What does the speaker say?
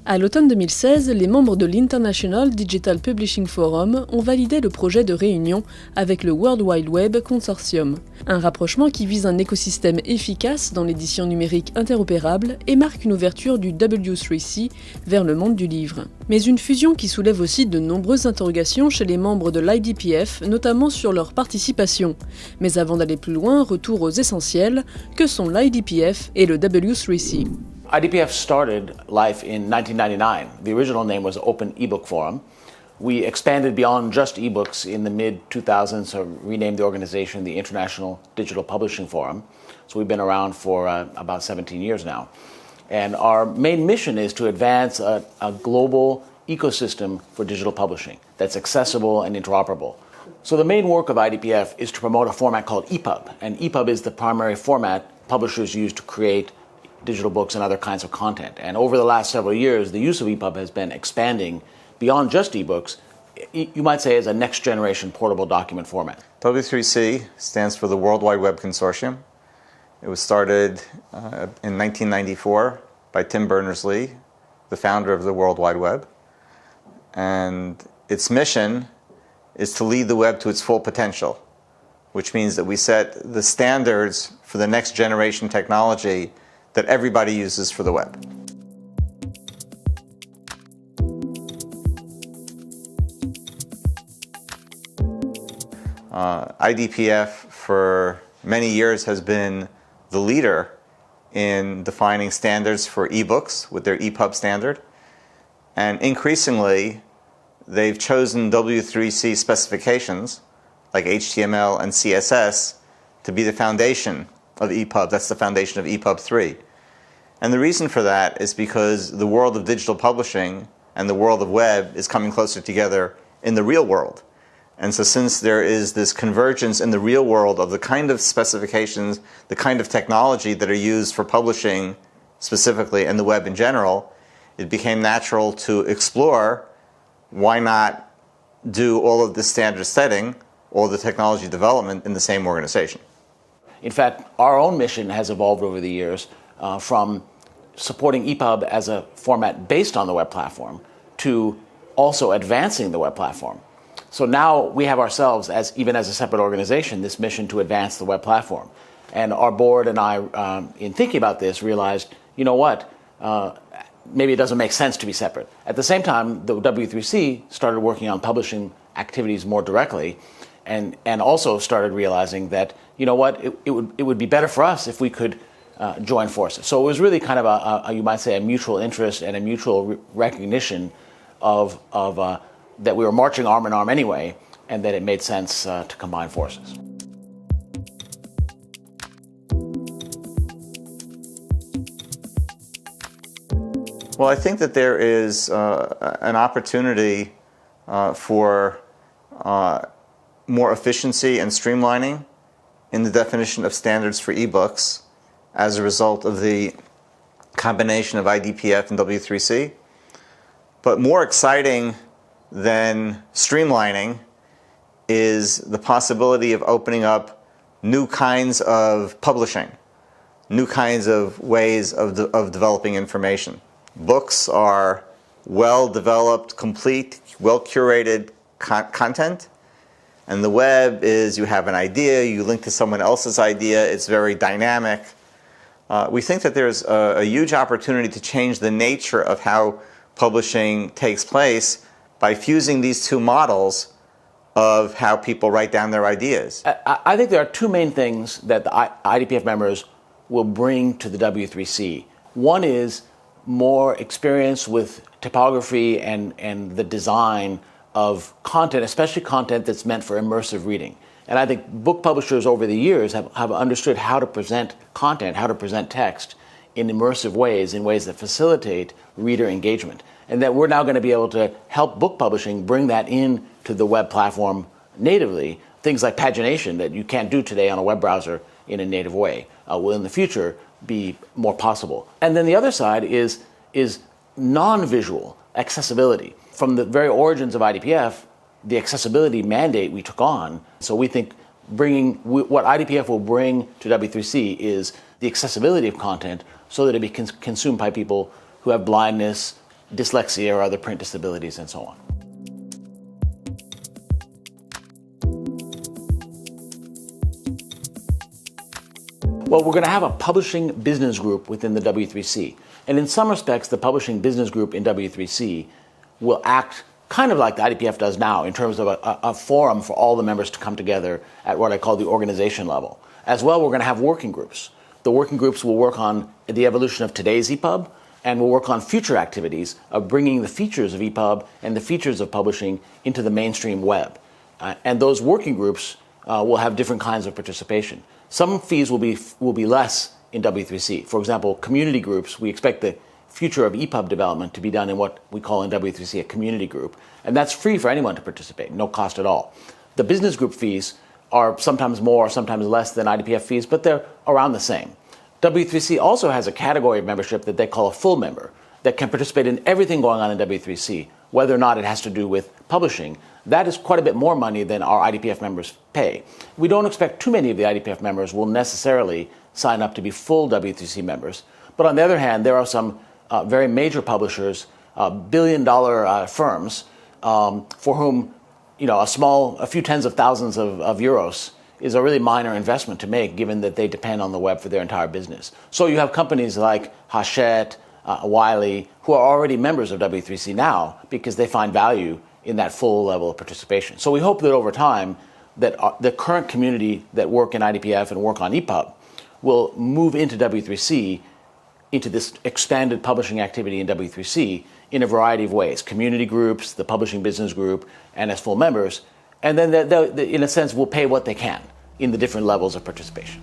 À l'automne 2016, les membres de l'International Digital Publishing Forum ont validé le projet de réunion avec le World Wide Web Consortium, un rapprochement qui vise un écosystème efficace dans l'édition numérique interopérable et marque une ouverture du W3C vers le monde du livre. Mais une fusion qui soulève aussi de nombreuses interrogations chez les membres de l'IDPF, notamment sur leur participation. Mais avant d'aller plus loin, retour aux essentiels, que sont l'IDPF et le W3C. IDPF started life in 1999. The original name was Open eBook Forum. We expanded beyond just ebooks in the mid-2000s, so renamed the organization the International Digital Publishing Forum. So we've been around for about 17 years now. And our main mission is to advance a global ecosystem for digital publishing that's accessible and interoperable. So the main work of IDPF is to promote a format called EPUB. And EPUB is the primary format publishers use to create digital books and other kinds of content. And over the last several years, the use of EPUB has been expanding beyond just ebooks, you might say, as a next-generation portable document format. W3C stands for the World Wide Web Consortium. It was started in 1994 by Tim Berners-Lee, the founder of the World Wide Web. And its mission is to lead the web to its full potential, which means that we set the standards for the next generation technology that everybody uses for the web. IDPF for many years has been the leader in defining standards for ebooks with their EPUB standard. And increasingly, they've chosen W3C specifications like HTML and CSS to be the foundation of EPUB. That's the foundation of EPUB 3. And the reason for that is because the world of digital publishing and the world of web is coming closer together in the real world. And so since there is this convergence in the real world of the kind of specifications, the kind of technology that are used for publishing specifically and the web in general, it became natural to explore why not do all of the standard setting, all the technology development in the same organization. In fact, our own mission has evolved over the years from supporting EPUB as a format based on the web platform to also advancing the web platform. So now we have ourselves, even as a separate organization, this mission to advance the web platform. And our board and I, in thinking about this, realized, you know what, maybe it doesn't make sense to be separate. At the same time, the W3C started working on publishing activities more directly and also started realizing that, you know what, it would be better for us if we could join forces. So it was really kind of you might say, a mutual interest and a mutual recognition of that we were marching arm in arm anyway, and that it made sense to combine forces. Well, I think that there is an opportunity for more efficiency and streamlining in the definition of standards for ebooks as a result of the combination of IDPF and W3C. But more exciting than streamlining is the possibility of opening up new kinds of publishing, new kinds of ways of developing information. Books are well-developed, complete, well-curated content. And the web is you have an idea, you link to someone else's idea, it's very dynamic. We think that there's a huge opportunity to change the nature of how publishing takes place by fusing these two models of how people write down their ideas. I think there are two main things that the IDPF members will bring to the W3C. One is more experience with typography and the design of content, especially content that's meant for immersive reading. And I think book publishers over the years have understood how to present content, how to present text in immersive ways, in ways that facilitate reader engagement. And that we're now going to be able to help book publishing bring that in to the web platform natively. Things like pagination that you can't do today on a web browser in a native way will in the future be more possible. And then the other side is non-visual accessibility. From the very origins of IDPF, the accessibility mandate we took on. So we think what IDPF will bring to W3C is the accessibility of content so that it be consumed by people who have blindness, dyslexia or other print disabilities and so on. Well, we're going to have a publishing business group within the W3C. And in some respects, the publishing business group in W3C will act kind of like the IDPF does now in terms of a forum for all the members to come together at what I call the organization level. As well, we're going to have working groups. The working groups will work on the evolution of today's EPUB and will work on future activities of bringing the features of EPUB and the features of publishing into the mainstream web. And those working groups will have different kinds of participation. Some fees will be less in W3C. For example, community groups, we expect the future of EPUB development to be done in what we call in W3C a community group. And that's free for anyone to participate, no cost at all. The business group fees are sometimes more, sometimes less than IDPF fees, but they're around the same. W3C also has a category of membership that they call a full member that can participate in everything going on in W3C, whether or not it has to do with publishing. That is quite a bit more money than our IDPF members pay. We don't expect too many of the IDPF members will necessarily sign up to be full W3C members. But on the other hand, there are some very major publishers, billion-dollar firms, for whom a few tens of thousands of euros is a really minor investment to make, given that they depend on the web for their entire business. So you have companies like Hachette, Wiley, who are already members of W3C now because they find value in that full level of participation. So we hope that over time, that the current community that work in IDPF and work on EPUB will move into W3C, into this expanded publishing activity in W3C in a variety of ways. Community groups, the publishing business group, and as full members. And then, in a sense, will pay what they can in the different levels of participation.